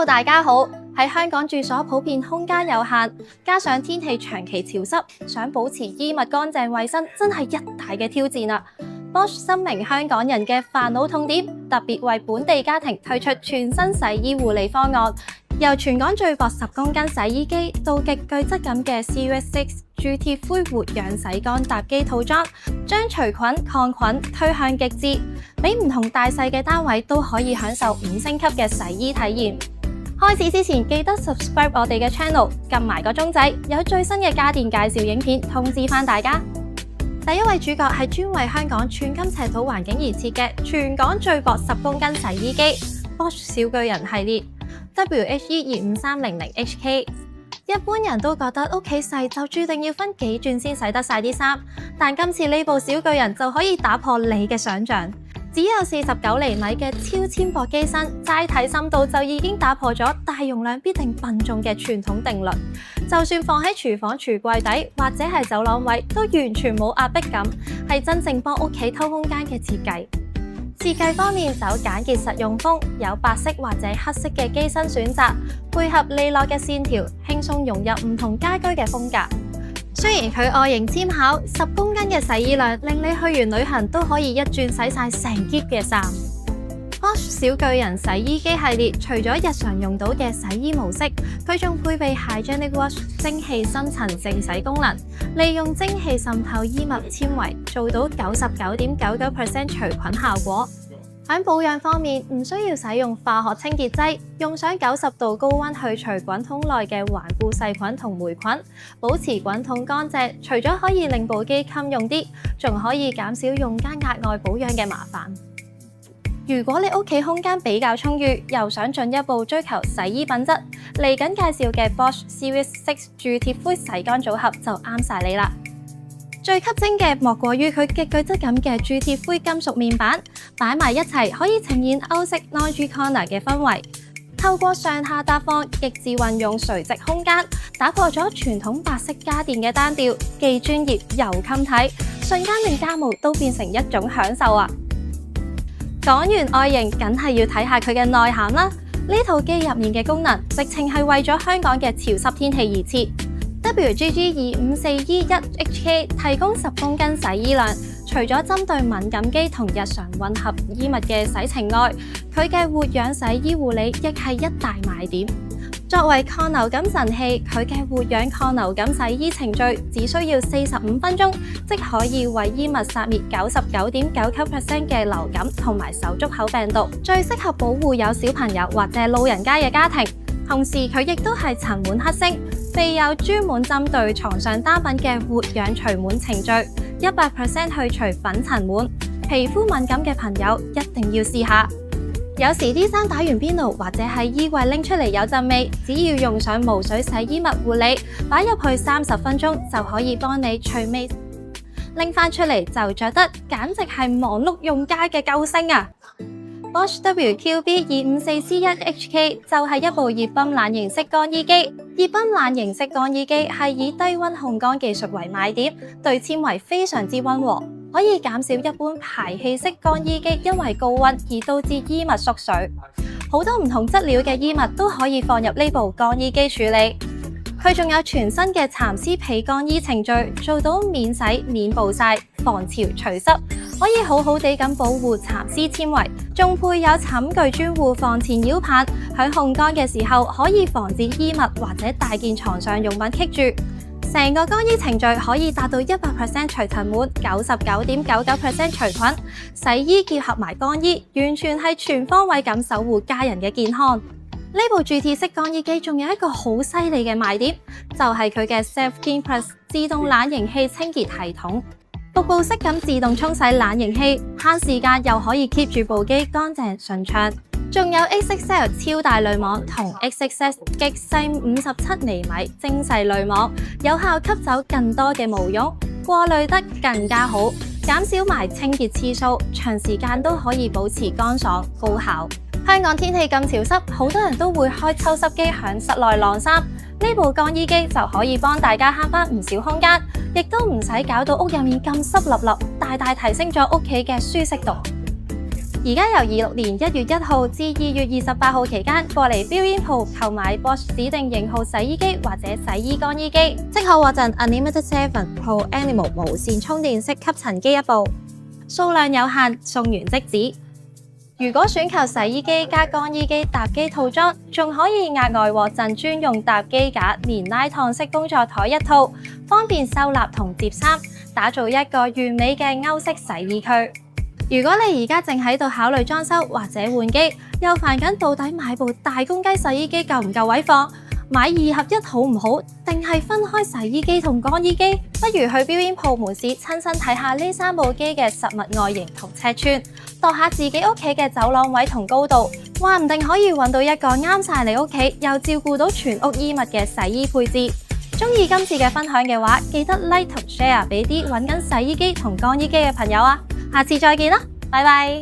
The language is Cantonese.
Hello， 大家好。喺香港住所普遍空間有限，加上天氣長期潮濕，想保持衣物乾淨衛生真係一大嘅挑戰啊。Bosch 深明香港人嘅煩惱痛點，特別為本地家庭推出全新洗衣護理方案，由全港最薄10公斤洗衣機到極具質感嘅 Series6 鑄鐵灰活氧洗乾搭機套裝，將除菌抗菌推向極致，俾唔同大細嘅單位都可以享受5星級嘅洗衣體驗。開始之前記得 subscribe 我哋嘅 channel， 撳埋個鐘仔，有最新嘅家電介紹影片通知返大家。第一位主角係專為香港寸金尺土環境而設嘅全港最薄10公斤洗衣機 Bosch 小巨人系列 WHE25300HK。一般人都覺得屋企細就注定要分幾轉先洗得晒啲衫，但今次呢部小巨人就可以打破你嘅想象。只有49厘米嘅超纖薄機身，齋睇深度就已經打破咗大容量必定笨重嘅傳統定律。就算放喺廚房櫥櫃底或者係走廊位，都完全冇壓迫感，係真正幫屋企偷空間嘅設計。設計方面走簡潔實用風，有白色或者黑色嘅機身選擇，配合利落嘅線條，輕鬆融入唔同家居嘅風格。雖然佢外形尖巧，10公斤嘅洗衣量令你去完旅行都可以一轉洗晒成篋嘅衫。Bosch 小巨人洗衣機系列除咗日常用到嘅洗衣模式，佢仲配備 Hygienic Wash 蒸汽深層淨洗功能，利用蒸汽滲透衣物纖維，做到 99.99% 除菌效果。喺保養方面，唔需要使用化學清潔劑，用上90度高溫去除滾筒內嘅頑固細菌同霉菌，保持滾筒乾淨。除咗可以令部機襟用啲，仲可以減少用家額外保養嘅麻煩。如果你屋企空間比較充裕，又想進一步追求洗衣品質，嚟緊介紹嘅 Bosch Series6 鑄鐵灰洗乾組合就啱晒你啦。最吸睛嘅莫過於佢極具質感嘅鑄鐵灰金屬面板，擺埋一齊可以呈現歐式 Laundry Corner 嘅氛圍。透過上下搭放，極致運用垂直空間，打破咗傳統白色家電嘅單調，既專業又襟睇，瞬間令家務都變成一種享受啊！講完外形，梗係要睇下佢嘅內涵啦。呢套機入面嘅功能，直情係為咗香港嘅潮濕天氣而設。WGG254E1HK 提供10公斤洗衣量，除咗針對敏感肌同日常混合衣物嘅洗程外，佢嘅活氧洗衣護理亦係一大賣點。作為抗流感神器，佢嘅活氧抗流感洗衣程序只需要45分鐘，即可以為衣物殺滅 99.99% 嘅流感同埋手足口病毒，最適合保護有小朋友或者老人家嘅家庭。同時佢亦都係塵蟎克星，備有專門針對床上單品嘅活氧除蟎程序，100% 去除粉塵蟎。皮膚敏感嘅朋友一定要試下。有時啲衫打完邊爐或者喺衣櫃拎出嚟有陣味，只要用上無水洗衣物護理，擺入去30分鐘就可以幫你除味，拎返出嚟就着得，簡直係忙碌用家嘅救星啊！Bosch WQB254C1HK 就係一部熱泵冷凝式乾衣機。熱泵冷凝式乾衣機係以低溫烘乾技術為賣點，對纖維非常之溫和，可以減少一般排氣式乾衣機因為高溫而導致衣物縮水。好多唔同質料嘅衣物都可以放入呢部乾衣機處理。佢仲有全新嘅蠶絲被乾衣程序，做到免洗、免暴曬、防潮除濕，可以好好地咁保護蠶絲纖維。仲配有寢具專戶防纏繞棒，喺烘乾嘅時候可以防止衣物或者大件床上用品棘住。成個乾衣程序可以達到 100% 除塵蟎、99.99% 除菌，洗衣結合埋乾衣，完全係全方位咁守護家人嘅健康。呢部鑄鐵式乾衣機仲有一個好犀利嘅賣點，就係佢嘅 SelfClean Plus 自動冷凝器清潔系統，局部式咁自動沖洗冷凝器，慳時間又可以 keep 住部機乾淨順暢。仲有 XXL 超大濾網同 XXS 極細57厘米精細濾網，有效吸走更多嘅毛絨，過濾得更加好，減少埋清潔次數，長時間都可以保持乾爽高效。香港天氣咁潮濕，好多人都會開抽濕機響室內晾衫，呢部乾衣機就可以幫大家慳返唔少空間，亦都唔使搞到屋入面咁濕立立，大大提升咗屋企嘅舒適度。而家由26年1月1號至2月28號期間過嚟表演鋪購買 Bosch 指定型號洗衣機或者洗衣乾衣機，即可獲贈 Unlimited 7 Pro Animal 無線充電式吸塵機一部，數量有限，送完即止。如果選購洗衣機加乾衣機搭機套裝，仲可以額外獲贈專用搭機架連拉燙式工作台一套，方便收納同摺衫，打造一個完美嘅歐式洗衣區。如果你而家正喺度考慮裝修或者換機，又煩緊到底買部大公雞洗衣機夠唔夠位放？買2合1好唔好？定係分開洗衣機同乾衣機？不如去表演鋪門市親身睇下呢3部機嘅實物外形同尺寸，度下自己屋企嘅走廊位同高度，話唔定可以揾到一個啱晒你屋企又照顧到全屋衣物嘅洗衣配置。鍾意今次嘅分享嘅話，記得 like 同 share 俾啲揾緊洗衣機同乾衣機嘅朋友啊！下次再見啦，拜拜。